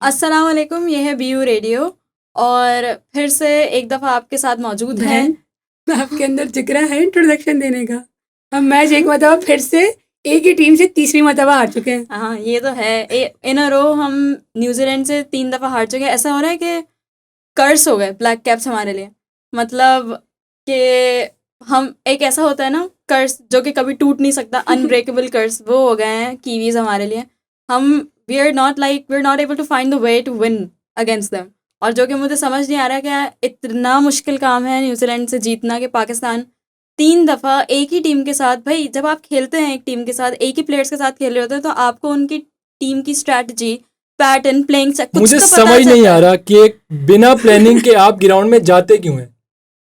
अस्सलाम वालेकुम, ये है बीयू रेडियो और फिर से एक दफ़ा आपके साथ मौजूद है। बहन आपके अंदर जिगरा है इंट्रोडक्शन देने का। हम मैच एक मरतबा फिर से एक ही टीम से तीसरी मरतबा हार चुके हैं। हाँ, ये तो है। इन अ रो हम न्यूजीलैंड से 3 दफ़ा हार चुके हैं। ऐसा हो रहा है कि कर्स हो गए ब्लैक कैप्स हमारे लिए। मतलब कि हम एक ऐसा होता है ना कर्स जो कि कभी टूट नहीं सकता, अनब्रेकेबल कर्स, वो हो गए हैं कीवीज़ हमारे लिए। हम we are not able to find the way to win against them. और जो कि मुझे समझ नहीं आ रहा कि इतना मुश्किल काम है न्यूजीलैंड से जीतना कि पाकिस्तान 3 दफ़ा एक ही टीम के साथ, भाई जब आप खेलते हैं एक टीम के साथ, एक ही प्लेयर्स के साथ खेल रहे होते हैं, तो आपको उनकी टीम की स्ट्रैटेजी, पैटर्न, प्लेइंग कुछ मुझे तो पता समझ नहीं चलता आ है। रहा कि बिना प्लानिंग के आप ग्राउंड में जाते क्यों हैं।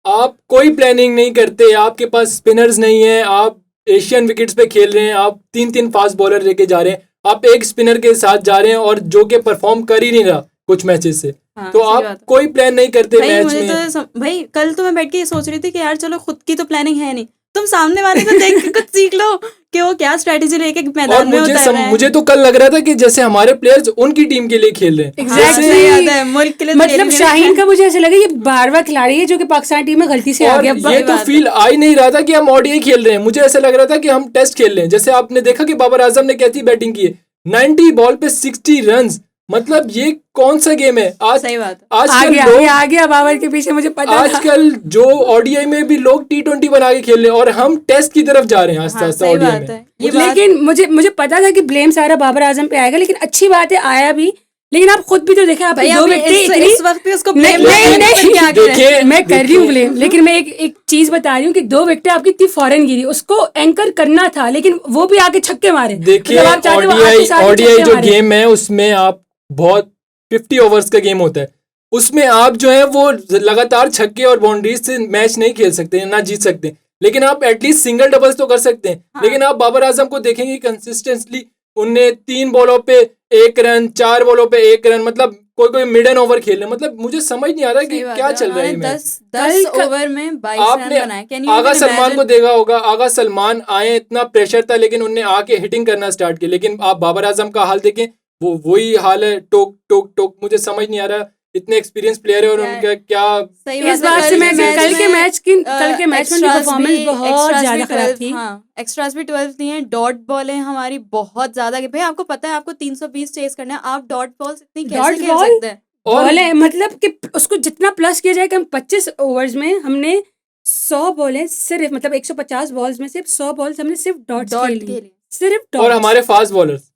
आप कोई प्लानिंग नहीं करते, आपके पास स्पिनर्स नहीं है, आप एशियन विकेट्स पे खेल रहे हैं, आप 3-3 फास्ट बॉलर लेके जा रहे हैं, आप एक स्पिनर के साथ जा रहे हैं और जो कि परफॉर्म कर ही नहीं रहा कुछ मैचेस से। हाँ, तो सही आप बात है। कोई प्लान नहीं करते भाई मैच मुझे में। तो भाई कल तो मैं बैठ के ये सोच रही थी कि यार चलो खुद की तो प्लानिंग है नहीं, तुम सामने वाले को देख के कुछ सीख लो कि वो क्या स्ट्रेटेजी लेके और मैदान में उतर रहे हैं। मुझे तो कल लग रहा था कि जैसे हमारे प्लेयर्स उनकी टीम के लिए खेल रहे हैं। हाँ, एग्जैक्टली सही बात है, मुल्क के लिए तो खेल मतलब ही नहीं शाहीन रहे का मुझे ऐसा लगा ये 12वां खिलाड़ी है जो कि पाकिस्तान टीम में गलती से आ और गया। ये तो बात है। फील आ ही नहीं रहा था कि हम ओडीआई खेल रहे हैं, मुझे ऐसा लग रहा था कि हम टेस्ट खेल रहे हैं। जैसे आपने देखा कि बाबर आजम ने कैसी बैटिंग की है, 90 बॉल पे 60 रन्स। मतलब ये कौन सा गेम है आज? सही बात है। आ आजकल गया ये लोग, आ गया बाबर के पीछे, मुझे पता था। आजकल जो ओडीआई में भी लोग T20 बना के खेल रहे हैं और हम टेस्ट की तरफ जा रहे हैं आस्ते हाँ, आस्ते सही ओडीआई बात में। है। ये बात लेकिन मुझे पता था कि ब्लेम सारा बाबर आजम पे आएगा, लेकिन अच्छी बात है आया भी। लेकिन आप खुद भी तो देखें, आपके भाई दो अभी विकेटें इतनी इस वक्त भी उसको नहीं ब्लेम नहीं नहीं फिर क्या नहीं करें। देखिए मैं कर रही हूँ देखिए, ब्लेम, लेकिन मैं एक चीज बता रही हूँ कि 2 विकेटें आपकी इतनी फौरन गिरी, उसको एंकर करना था, लेकिन वो भी आके छक्के मारे। देखिए मतलब आप चाहते हो आके साथ ही ओडीआई छक्के जो मारे। गेम है उसमें आप बहुत 50 ओवर्स का गेम होता है, उसमें आप जो है वो लगातार छक्के और बाउंड्रीज से मैच नहीं खेल सकते, ना जीत सकते। लेकिन आप एटलीस्ट सिंगल डबल्स तो कर सकते हैं। हाँ। लेकिन आप बाबर आजम को देखेंगे कंसिस्टेंटली उनने 3 बॉलों पे 1 रन, 4 बॉलों पे 1 रन, मतलब कोई कोई मिडन ओवर खेले। मतलब मुझे समझ नहीं आ रहा कि सही बात क्या है। चल रहा है उन्होंने ये मैच। 10 कल ओवर में 22 रन आपने बनाए। Can you Agha even Salman को इमेजिन? देखा होगा, आगा सलमान आए, इतना प्रेशर था लेकिन उनने आके हिटिंग करना स्टार्ट किया। लेकिन आप बाबर आजम का हाल देखें, वो वही हाल है, टोक टोक टोक। मुझे समझ नहीं आ रहा, इतने एक्सपीरियंस प्लेयर है और यार उनका क्या सही इस बात है। बात से मैं कल के मैच की उनकी एक्स्ट्रास भी परफॉर्मेंस बहुत ज्यादा खराब 12, थी। हाँ एक्स्ट्रास भी 12 दिए हैं। डॉट बॉलें हमारी बहुत ज्यादा कि भाई आपको पता है आपको 320 चेस करना है, आप डॉट बॉल्स इतनी कैसे डॉट खेल बॉल सकते हैं? और बॉल है, मतलब कि उसको जितना प्लस किया जाए कि हम 25 ओवर्स में हमने 100 बॉलें सिर्फ, मतलब 150 बॉल्स में सिर्फ 100 बॉल्स हमने सिर्फ डॉट्स डॉट खेली, के लिए सिर्फ और डॉट्स। हमारे फास्ट बॉलर्स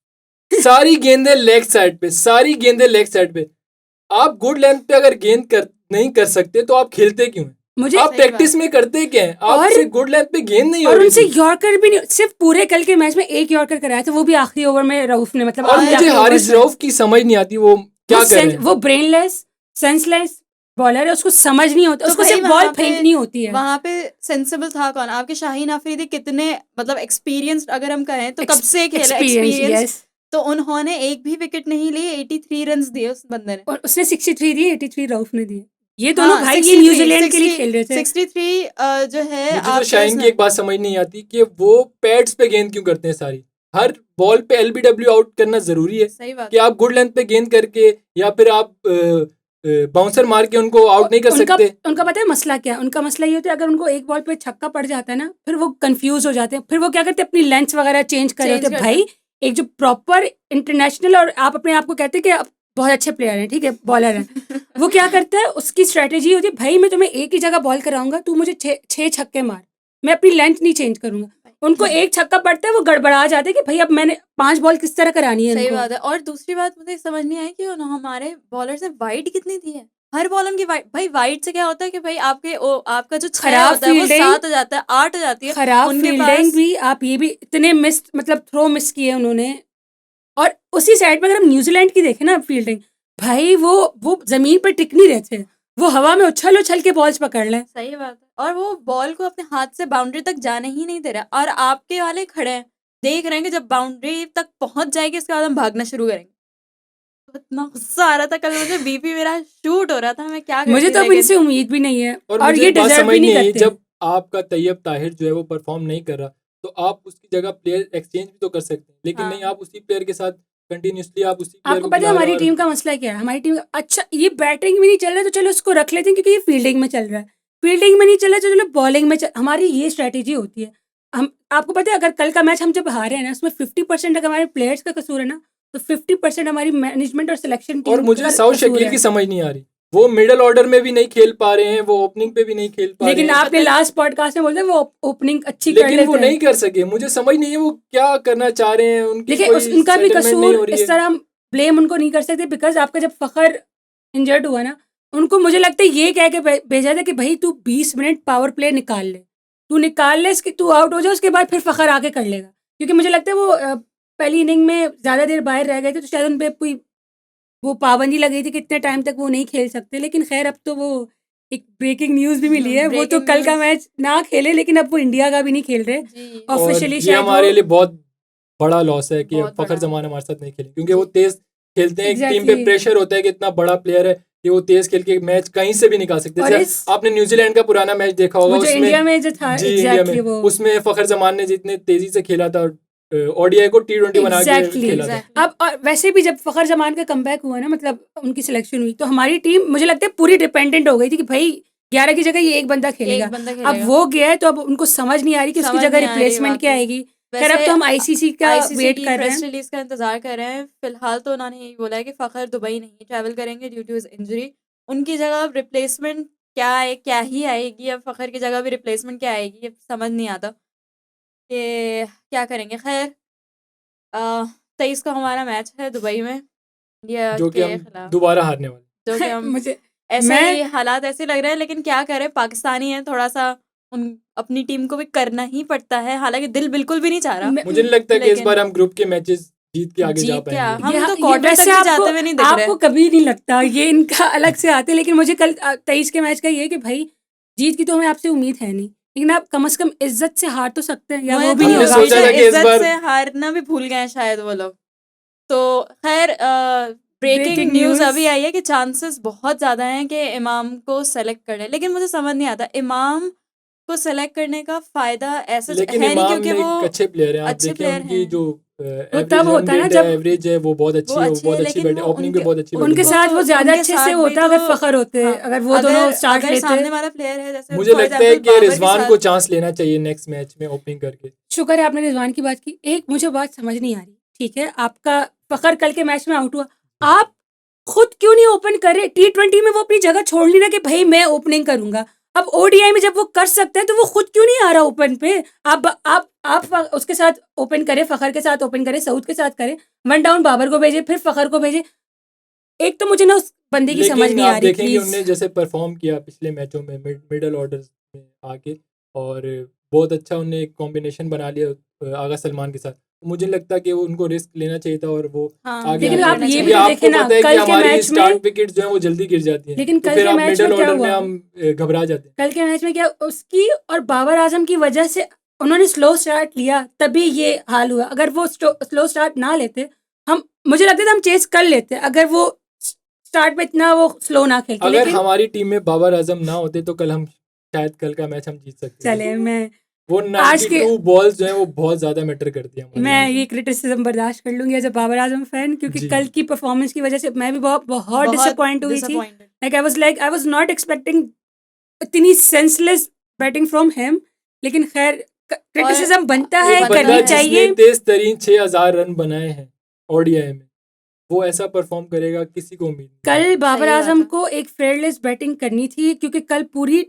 सारी गेंदें लेग साइड पे, सारी गेंदें लेग साइड पे। आप गुड लेंथ पे अगर गेंद कर नहीं कर सकते तो आप खेलते क्यों हैं? मुझे आप सही प्रैक्टिस बात में करते क्या हैं? और आपसे गुड लेंथ पे गेंद नहीं हो और रही उनसे थी। यॉर्कर भी नहीं, सिर्फ पूरे कल के मैच में एक यॉर्कर कराया था, वो भी आखिरी ओवर में रऊफ ने, मतलब और आखिरी मुझे आखिरी हारिस ओवर्स में। रऊफ की समझ नहीं आती वो क्या कर रहे हैं। वो ब्रेनलेस सेंसलेस बॉलर है, उसको समझ नहीं होता, तो उसको भाई सिर्फ बॉल फेंकनी होती है। वहां पे सेंसिबल था कौन? आपके शाहीन अफरीदी कितने मतलब एक्सपीरियंस्ड अगर हम कहें तो कब से खेला एक्सपीरियंस, एक्सपीरियंस, यस। तो उन्होंने एक भी विकेट नहीं ली, 83 रन्स दिए उस बंदे ने। और उसने 63 दिए, 83 रऊफ ने दिए। ये दोनों हाँ भाई ये न्यूजीलैंड के लिए खेल रहे थे। 63 जो है मुझे तो आपके शाहीन की उसमें। एक बात समझ नहीं आती कि वो पैड्स पे गेंद क्यों करते हैं सारी। हर बॉल पे एलबीडब्ल्यू आउट करना जरूरी है सही बात कि आप गुड लेंथ पे गेंद करके या फिर आप बाउंसर मार के उनको आउट नहीं कर उनका सकते। उनका पता है मसला क्या है? उनका मसला ये होता है, अगर उनको एक बॉल पे छक्का पड़ जाता है ना, फिर वो कंफ्यूज हो जाते हैं, फिर वो क्या करते हैं, अपनी लेंथ वगैरह चेंज कर रहे चेंज होते हैं। करते भाई एक जो प्रॉपर इंटरनेशनल, और आप अपने आप को कहते हैं कि आप बहुत अच्छे प्लेयर हैं, ठीक है, बॉलर हैं, वो क्या करता है, उसकी स्ट्रेटेजी होती है, भाई मैं तुम्हें एक ही जगह बॉल कराऊंगा, तू मुझे 6 छक्के मार, मैं अपनी लेंथ नहीं चेंज करूंगा। उनको एक छक्का पड़ता है, वो गड़बड़ा जाते हैं कि भाई अब मैंने 5 बॉल किस तरह करानी है सही इनको। बात है। और दूसरी बात मुझे समझ नहीं आई कि हमारे बॉलर्स ने वाइड कितनी दी है। हर बॉल उनकी वाइड, भाई वाइड से क्या होता है कि भाई आपका जो 6 खराब होता है वो फील्डिंग, 7 हो जाता है, 8 हो जाती है खराब उनके फील्डिंग पास। भी, आप ये भी इतने मिस, मतलब थ्रो मिस किए उन्होंने। और उसी साइड पे अगर हम न्यूजीलैंड की देखें ना फील्डिंग, भाई वो जमीन पर टिक नहीं रहे थे, वो हवा में उछल उछल के बॉल्स पकड़ लें। सही बात है। और वो बॉल को अपने हाथ से बाउंड्री तक जाने ही नहीं दे रहा, और आपके वाले खड़े हैं देख रहे हैं कि जब बाउंड्री तक पहुंच जाएगी उसके बाद हम भागना शुरू करेंगे। तो इतना गुस्सा आ रहा था कल, मुझे बीपी मेरा शूट हो रहा था, मैं क्या मुझे करती तो अब लेकिन। इनसे उम्मीद भी नहीं है, और और मुझे ये एक बात डिजर्व समझ भी नहीं नहीं आई, करते। जब आपका तैयब ताहिर जो है वो परफॉर्म नहीं कर रहा तो आप उसकी जगह प्लेयर एक्सचेंज भी तो कर सकते हैं। लेकिन नहीं, हाँ आप उसी प्लेयर के साथ कंटिन्यूसली आप उसी प्लेयर आपको को पता है खिला रहे हमारी हो और टीम का मसला क्या है? हमारी टीम अच्छा ये बैटिंग में नहीं चल रहा है तो चलो उसको रख लेते हैं क्योंकि ये फील्डिंग में चल रहा है। फील्डिंग में नहीं चल रहा है तो चलो बॉलिंग में हमारी ये स्ट्रैटेजी होती है। हम आपको पता है अगर कल का मैच हम जब हारे हैं ना उसमें 50% अगर हमारे प्लेयर्स का कसूर है ना तो 50% हमारी मैनेजमेंट और सिलेक्शन और टीम मुझे का साउथ कसूर शकील है। की समझ नहीं आ रही, वो मिडिल ऑर्डर में भी नहीं खेल पा रहे हैं, वो ओपनिंग पे भी नहीं खेल पा रहे लेकिन हैं, आपने लास्ट पॉडकास्ट में बोलते वो ओपनिंग अच्छी कर लेकिन वो लेते हैं। नहीं कर सके। मुझे समझ नहीं है वो क्या करना चाह रहे हैं, उनकी देखिए कोई उनका भी सेटलमेंट नहीं कसूर हो रही इस है। तरह हम ब्लेम उनको नहीं कर सकते बिकॉज आपका जब फखर इंजर्ड हुआ ना उनको मुझे लगता है ये कह के भेजा था कि भाई तू 20 मिनट पावर प्ले निकाल ले, तू निकाल ले इसके, तू आउट हो जाए उसके बाद फिर फखर आके कर लेगा। क्योंकि मुझे लगता है वो पहली इनिंग में ज़्यादा देर बाहर रह गए थे तो शायद उन पर कोई वो पाबंदी लगी थी कि इतने टाइम तक वो नहीं खेल सकते। लेकिन खैर अब तो वो एक ब्रेकिंग न्यूज़ भी मिली है, वो तो ब्रेकिंग कल का न्यूज़ मैच ना खेले लेकिन अब वो इंडिया का भी नहीं खेल रहे जी, और ऑफिशियली। ये शायद वो हमारे लिए बहुत बड़ा लॉस है कि बहुत फखर बड़ा। जमान हमारे साथ नहीं खेले, क्योंकि वो जी। तेज खेलते हैं। एक टीम पे एग्जैक्टली प्रेशर होता है कि इतना बड़ा प्लेयर है कि वो तेज खेल के मैच कहीं से भी निकाल सकते हैं। और जैसे इस आपने न्यूजीलैंड का पुराना मैच देखा होगा, वो जो उसमें इंडिया में जो था जी इंडिया में एग्जैक्टली वो उसमें फखर जमान ने जितने तेजी से खेला था, ओडीआई को T20 बना के एग्जैक्टली खेला था। एग्जैक्टली अब और वैसे भी जब फखर जमान का कमबैक हुआ ना मतलब उनकी सिलेक्शन हुई तो हमारी टीम मुझे लगता है पूरी डिपेंडेंट हो गई थी कि भाई 11 की जगह ये एक बंदा खेलेगा। एक बंदा अब खेलेगा, वो गया है तो अब उनको समझ नहीं आ रही कि उसकी समझ जगह नहीं आ रही रिप्लेसमेंट क्या वाकई। आएगी। खैर अब वैसे तो हम आईसीसी का आईसीसी वेट की कर रहे प्रेस हैं। रिलीज का इंतजार कर रहे हैं। फिलहाल तो उन्होंने यही बोला है कि फखर दुबई नहीं ट्रैवल करेंगे ड्यू टू हिज इंजरी। उनकी जगह अब रिप्लेसमेंट क्या है, क्या ही आएगी, अब फखर की जगह भी रिप्लेसमेंट क्या आएगी, ये समझ नहीं आता कि क्या करेंगे। खैर 23 को हमारा मैच है दुबई में इंडिया जो कि के हम खिलाफ, दोबारा हारने वाले। जो कि हम मुझे ऐसा मैं ही हालात ऐसे लग रहे हैं। लेकिन क्या करें, पाकिस्तानी है, थोड़ा सा उन अपनी टीम को भी करना ही पड़ता है, हालांकि दिल बिल्कुल भी नहीं चाह रहा, मुझे नहीं लगता कि इस लेकिन बार हम ग्रुप के मैचेस जीत के आगे जा जीत क्या, पाएंगे। हम तो ये क्वार्टर तक वैसे भी आपको जाते हुए नहीं दिख आपको रहे। कभी नहीं लगता ये इनका अलग से आते। लेकिन मुझे कल 23 के मैच का ये है कि भाई जीत की तो हमें आपसे उम्मीद है नहीं लेकिन आप कम से कम इज्जत से हार तो सकते हैं या मुझे वो भी तो नहीं हमने होगा सोचा आपसे। था कि इस इज्जत बार से हारना भी भूल गए हैं शायद वो लोग। तो खैर ब्रेकिंग ब्रेकिंग न्यूज़ न्यूज़ अभी आई है कि चांसेस बहुत ज़्यादा हैं कि इमाम को सेलेक्ट कर लें। लेकिन मुझे समझ नहीं आता इमाम को सेलेक्ट करने का फ़ायदा ऐसा लेकिन है नहीं, इमाम क्योंकि ने वो एक अच्छे प्लेयर हैं। आप अच्छे देखें प्लेयर उनकी हैं, जो वो एवरेज तब रन होता है ना रेट है, जब एवरेज है, वो बहुत वो अच्छी है, वो अच्छी बहुत है। अच्छी लेकिन बैटिंग, वो ओपनिंग पे उनके बहुत अच्छी बैटिंग उनके है। साथ वो ज्यादा उनके अच्छे से साथ भी होता तो अगर फखर होते हाँ, अगर वो दोनों अगर स्टार्ट अगर लेते। सामने वाला प्लेयर है, जैसे मुझे फॉर लगता है एग्जांपल कि बाबर के रिजवान साथ को चांस लेना चाहिए नेक्स्ट मैच में ओपनिंग करके। शुक्र है आपने रिजवान की बात की। एक मुझे बात समझ नहीं आ रही, ठीक है आपका फखर कल के मैच में आउट हुआ, आप खुद क्यों नहीं ओपन करे? T20 में वो अपनी जगह छोड़ नहीं रहा कि भाई मैं ओपनिंग करूंगा। अब ओडीआई में जब वो कर सकते हैं तो वो खुद क्यों नहीं आ रहा ओपन पे? आप उसके साथ ओपन करे, फखर के साथ ओपन करे, सऊद के साथ करे, वन डाउन बाबर को भेजे, फिर फखर को भेजे। एक तो मुझे ना उस बंदे की समझ लेकिन नहीं आप आ रही देखेंगे प्लीज। उनने जैसे परफॉर्म किया पिछले मैचों में मिडल ऑर्डर में आके, और बहुत अच्छा उनने एक कॉम्बिनेशन बना लिया आगा सलमान के साथ। मुझे नहीं लगता कि वो उनको रिस्क लेना चाहिए था और वो हाँ, आगे लेकिन आने आप देना ये चाहिए। भी तो आपको देखें ना पता है कि कल के हमारी मैच में, स्टार्ट विकेट्स जो है वो जल्दी गिर जाती हैं, लेकिन तो कल फिर के आप मैच में मिडल क्या ऑर्डर में हुआ? हम घबरा जाते हैं। कल के मैच में क्या उसकी और बाबर आजम की वजह से उन्होंने स्लो स्टार्ट लिया तभी ये हाल हुआ। अगर वो स्लो स्टार्ट ना लेते हम मुझे लगता था हम चेस कर लेते अगर वो स्टार्ट में इतना वो स्लो ना खेलते। अगर लेकिन हमारी टीम में बाबर आजम ना होते तो कल हम शायद कल का मैच हम जीत सकते थे। चले मैं वो आज के 92 बॉल्स जो है वो बहुत ज्यादा मैटर करती है हमारे मैं लिए। ये क्रिटिसिज्म बर्दाश्त कर लूंगी as a Babar Azam fan क्योंकि जी। कल की परफॉर्मेंस की वजह से मैं भी बहुत बहुत बहुत डिसअपॉइंट हुई थी। Disappointed. Like I was not expecting इतनी सेंसलेस बैटिंग फ्रॉम हिम। लेकिन खैर क्रिटिसिज्म बनता एक है, बनता बंदा करनी है। जिसने चाहिए। तेज तरीन 6000 रन बनाए हैं ओडीआई में, वो ऐसा परफॉर्म करेगा किसी को उम्मीद नहीं कल थी। बाबर सही बात आजम है। को एक फेयरलेस बैटिंग करनी थी क्योंकि कल पूरी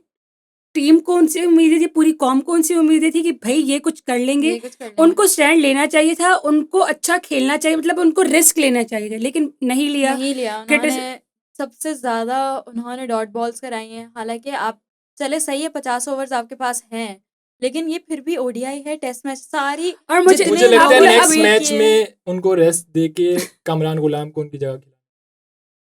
टीम को उनसे उम्मीदें थी, पूरी कॉम को उनसे उम्मीदें थी कि भाई ये कुछ कर लेंगे। ये कुछ कर लेंगे, उनको स्टैंड लेना चाहिए था, उनको अच्छा खेलना चाहिए, मतलब उनको रिस्क लेना चाहिए था, लेकिन नहीं लिया। नहीं लिया उन्होंने। सबसे ज़्यादा उन्होंने डॉट बॉल्स कराई हैं। हालांकि आप चले सही है, 50 ओवर्स आपके पास हैं, लेकिन ये फिर भी ओडीआई है, टेस्ट मैच सारी और मुझे जितने मुझे लगता है अब नेक्स्ट ये मैच में उनको रेस्ट देके कामरान गुलाम को उनकी जगह खिलाना,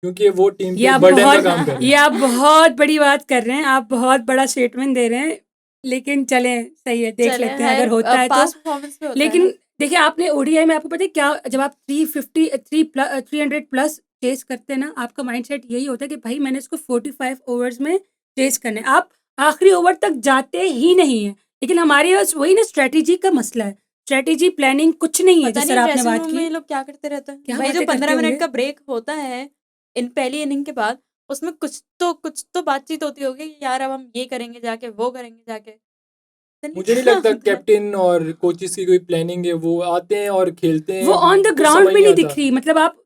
क्योंकि वो टीम ये पे आप बर्डन का बहुत काम कर रहे ये हैं। आप बहुत बड़ी बात कर रहे हैं, आप बहुत बड़ा स्टेटमेंट दे रहे हैं। लेकिन चलें सही है, देख चले लेते हैं है, अगर होता है तो। पास परफॉर्मेंस पे होता है लेकिन ना। देखिए आपने ओडीआई में आपको पता है क्या, जब आप 300 प्लस चेस करते हैं ना, आपका माइंडसेट यही होता है कि भाई मैंने इसको 45 ओवर्स में चेस करना है। आप आखिरी ओवर तक जाते ही नहीं है। लेकिन हमारे पास वही ना स्ट्रेटेजी का मसला है। स्ट्रेटेजी प्लानिंग कुछ नहीं है पता जिस नहीं तरह आपने ड्रेसिंग बात रूम में की। ये लोग क्या करते रहते हैं क्या भाई। जो बातें करते 15 मिनट होंगे? का ब्रेक होता है इन पहली इनिंग के बाद, उसमें कुछ तो बातचीत होती होगी कि यार अब हम ये करेंगे जाके, वो करेंगे जाके। पता नहीं मुझे नहीं क्या लगता होता है। कैप्टन और कोचेस की कोई प्लानिंग है, वो आते हैं और खेलते हैं, वो ऑन द कुछ ग्राउंड समझ में नहीं दिख आता। रही। मतलब आप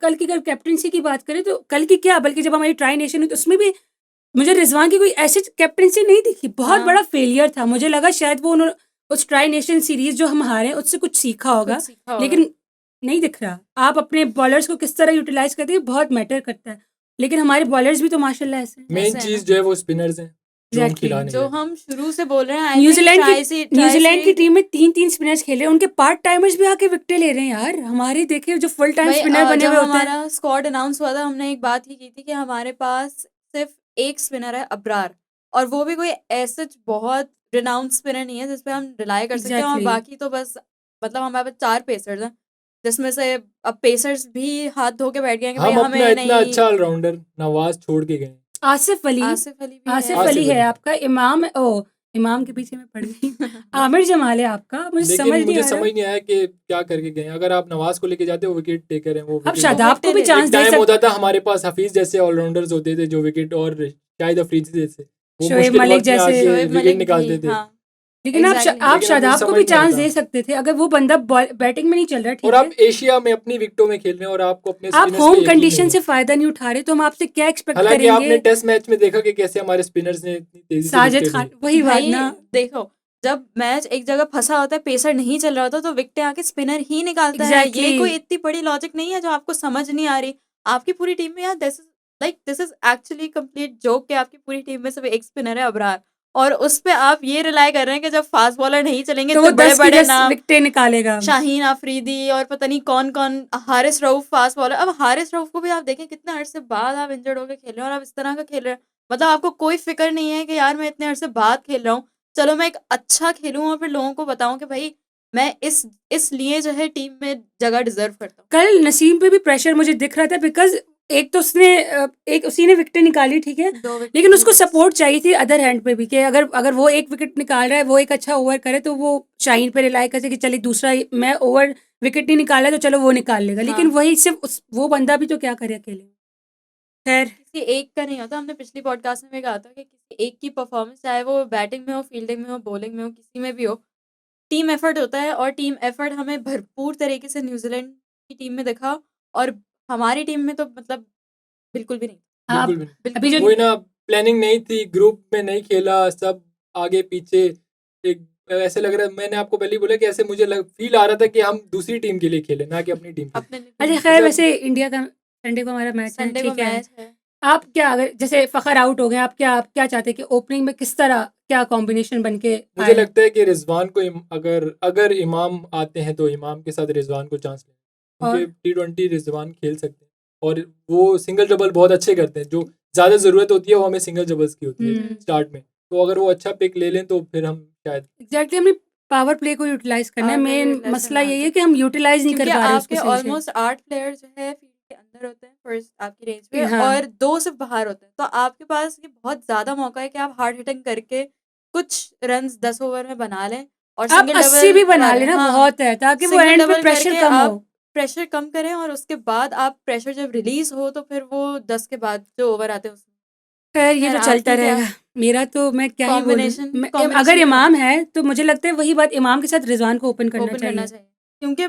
कल की अगर कैप्टनसी की बात करें तो कल की क्या, बल्कि जब हमारी ट्राई नेशन हुई तो उसमें भी मुझे रिजवान की कोई ऐसी कैप्टनसी नहीं दिखी। बहुत हाँ। बड़ा फेलियर था। मुझे लगा शायद वो उन्होंने उस ट्राई नेशन सीरीज जो हम हारे उससे कुछ सीखा होगा, कुछ सीखा होगा। लेकिन नहीं दिख रहा। आप अपने बॉलर्स को किस तरह यूटिलाइज करते हैं बहुत मैटर करता है, लेकिन हमारे बॉलर्स भी तो माशाल्लाह ऐसे हैं। मेन ऐसे है ना, चीज जो है वो स्पिनर्स हैं जो हम एग्जैक्टली। खिला नहीं जो रहे। हम शुरू से बोल रहे हैं। आई थिंक न्यूजीलैंड की टीम में 3-3 स्पिनर्स खेल रहे हैं, उनके पार्ट टाइमर्स भी आके विकेट ले रहे हैं यार। हमारे देखिए जो फुल टाइम भाई स्पिनर बने जब हुए होते हैं। हमारा स्क्वाड अनाउंस हुआ था, हमने एक बात ही की थी कि हमारे पास सिर्फ एक स्पिनर है, अब्रार, और वो भी कोई ऐसे बहुत रिनाउंड स्पिनर नहीं है जिस पे हम रिलाई कर सकते हैं। और एग्जैक्टली। बाकी तो बस मतलब हमारे पास 4 पेसर्स हैं, जिसमें से अब पेसर्स भी हाथ धो के बैठ गए हैं कि भाई हम अपना हमें इतना नहीं। अच्छा ऑलराउंडर नवाज छोड़ के गए। आसिफ अली। आसिफ अली भी आसिफ है। अली आसिफ है अली। आपका। इमाम इमाम के पीछे मैं पड़ गई। आमिर जमाल है आपका। मुझे लेकिन समझ नहीं मुझे आ रहा। समझ नहीं आया कि क्या करके गए। अगर आप नवाज को लेके जाते हो, विकेट टेकर है वो, अब विकेट शादाब को भी विकेट ले- चांस एक दे टाइम सकते। होता था हमारे पास हफीज जैसे ऑलराउंडर्स होते थे जो विकेट, और शाहिद अफरीदी जैसे वो शोएब मुश्किल मलिक वक्त में जैसे। आके शोएब विकेट मलिक भी, निकालते थे। हाँ लेकिन आप एग्जैक्टली। आप लेकिन अब वो शादाब को समझ भी नहीं चांस आता। दे सकते थे अगर वो बंदा बैटिंग में नहीं चल रहा। और ठीक आप है, एशिया में अपनी विकेटों में खेल रहे हैं और आपको अपने आप स्पिनर्स पे होम यकीन कंडीशन नहीं से है। फायदा नहीं उठा रहे तो हम आपसे क्या एक्सपेक्ट हालांकि आपने करेंगे। टेस्ट मैच में देखा कि कैसे हमारे स्पिनर्स ने इतनी तेजी से साजिद विकेटें खान, ली। वही बात भाई ना। देखो, जब मैच एक जगह फंसा होता है, पेसर नहीं चल रहा होता, तो विकेटें आके स्पिनर ही निकालता है। ये कोई एग्जैक्टली। इतनी बड़ी लॉजिक नहीं है जो आपको समझ नहीं आ रही। आपकी पूरी टीम में यार this is actually complete joke कि आपकी पूरी टीम में सिर्फ एक स्पिनर है, अबरार, और उस पे आप ये रिलाई कर रहे हैं कि जब फास्ट बॉलर नहीं चलेंगे तो तो वो बड़े 10 की बड़े 10 नाम, विकेटें निकालेगा। शाहीन आफरीदी और पता नहीं कौन कौन, हारिस रऊफ फास्ट बॉलर। अब हारिस रऊफ को भी आप देखें कितने अरसे बाद आप इंजर्ड होकर खेल रहे हैं और आप इस तरह का खेल रहे हैं। मतलब आपको कोई फिक्र नहीं है कि यार मैं इतने अरसे बाद खेल रहा हूँ, चलो मैं एक अच्छा खेलूं और फिर लोगों को बताऊं कि भाई मैं इस लिए जो है टीम में जगह डिजर्व करता हूँ। कल नसीम पे भी प्रेशर मुझे दिख रहा था बिकॉज एक तो उसने एक उसी ने विकेट निकाली, ठीक है, 2 विकेट लेकिन थे उसको बस। सपोर्ट चाहिए थी अदर हैंड पे भी कि अगर अगर वो एक विकेट निकाल रहा है, वो एक अच्छा ओवर करे तो वो शाहीन पे रिलाई करे कि चलिए दूसरा मैं ओवर विकेट नहीं निकाला तो चलो वो निकाल लेगा। लेकिन हाँ। वही सिर्फ वो बंदा भी तो क्या करे अकेले। खैर, किसी एक का नहीं होता। हमने पिछली पॉडकास्ट में भी कहा था कि किसी एक की परफॉर्मेंस, चाहे वो बैटिंग में हो, फील्डिंग में हो, बॉलिंग में हो, किसी में भी हो, टीम एफर्ट होता है। और टीम एफर्ट हमें भरपूर तरीके से न्यूजीलैंड की टीम में दिखा, और हमारी टीम में तो मतलब बिल्कुल भी नहीं, आप बिल्कुल भी नहीं। अभी बिल्कुल जो भी वही नहीं। ना, प्लानिंग नहीं थी, ग्रुप में नहीं खेला, सब आगे पीछे एक ऐसे लग रहा है। मैंने आपको पहले ही बोला कि ऐसे मुझे फील आ रहा था कि हम दूसरी टीम के लिए खेले, ना कि अपनी टीम के लिए। अपने लिए अच्छा खेलना। खैर, मतलब वैसे इंडिया का संडे को हमारा मैच है, संडे को ठीक है। मैच है। आप क्या, अगर जैसे फ़खर आउट हो गए, आप क्या चाहते हैं कि ओपनिंग में किस तरह क्या कॉम्बिनेशन बन के मुझे आए? लगता है कि रिजवान को अगर अगर इमाम आते हैं तो इमाम के साथ रिजवान को चांस लें, और क्योंकि T20 रिजवान खेल सकते हैं और वो सिंगल डबल बहुत अच्छे करते हैं। जो ज़्यादा ज़रूरत होती है वो हमें सिंगल डबल्स की होती है हम्म, स्टार्ट में। तो अगर वो अच्छा पिक ले लें तो फिर हम शायद। एग्जैक्टली हमें पावर प्ले को यूटिलाइज करना है। पावर प्ले को मेन यूटिलाइज मसला करना यही आता है है, कि हम यूटिलाइज नहीं कर क्योंकि पा रहे उसको आपके सही से। ऑलमोस्ट 8 प्लेयर जो है फील्ड के अंदर होते हैं फर्स्ट आपकी रेंज पे, हाँ, और 2 सिर्फ बाहर होते हैं। तो आपके पास ये बहुत ज़्यादा मौका है कि आप हार्ड हिटिंग करके कुछ रन्स 10 ओवर में बना लें और आप सिंगल 80 डबल भी बना लगा लें। लेना हाँ, बहुत है, ताकि वो सिंगल एंड पे डबल प्रेशर करके कम हो। आप प्रेशर कम करें, और उसके बाद आप प्रेशर जब रिलीज हो तो फिर वो 10 के बाद जो ओवर आते हैं उसमें। खैर ये खैर तो चलता आपकी क्या रहेगा। मेरा तो मैं क्या ही बोलूँ। कॉम्बिनेशन अगर कॉम्बिनेशन क्या इमाम है? है तो मुझे लगता है वही बात, इमाम के साथ रिजवान को ओपन करना ओपन करना चाहिए। चाहिए, क्योंकि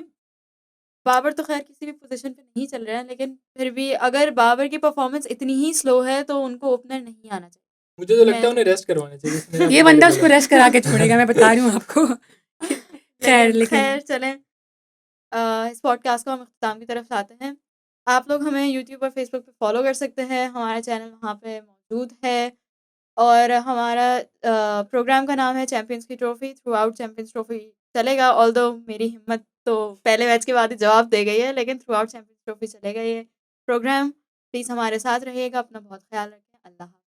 बाबर तो खैर किसी भी पोजीशन पे नहीं चल रहा है, लेकिन फिर भी अगर बाबर की परफॉर्मेंस इतनी ही स्लो है तो उनको ओपनर नहीं आना चाहिए। मुझे तो लगता मैं है उन्हें रेस्ट करवाना चाहिए, जैसे मैंने ये आपको पहले बंदा उसको बोला। रेस्ट करा के छोड़ेगा, मैं बता रही हूँ आपको। खैर, लेकिन लेकिन खैर चलें, इस पॉडकास्ट को हम अख्ताम की तरफ लाते हैं। आप लोग हमें यूट्यूब और फेसबुक पे फॉलो कर सकते हैं, हमारा चैनल वहाँ पे मौजूद है। और हमारा प्रोग्राम का नाम है चैंपियंस की trophy, through out champions trophy चलेगा। ऑल्दो मेरी हिम्मत तो पहले मैच के बाद ही जवाब दे गई है, लेकिन थ्रू आउट चैंपियंस ट्रॉफी चलेगा ये प्रोग्राम। प्लीज़ हमारे साथ रहिएगा, अपना बहुत ख्याल रखें। अल्लाह हाफ़िज़।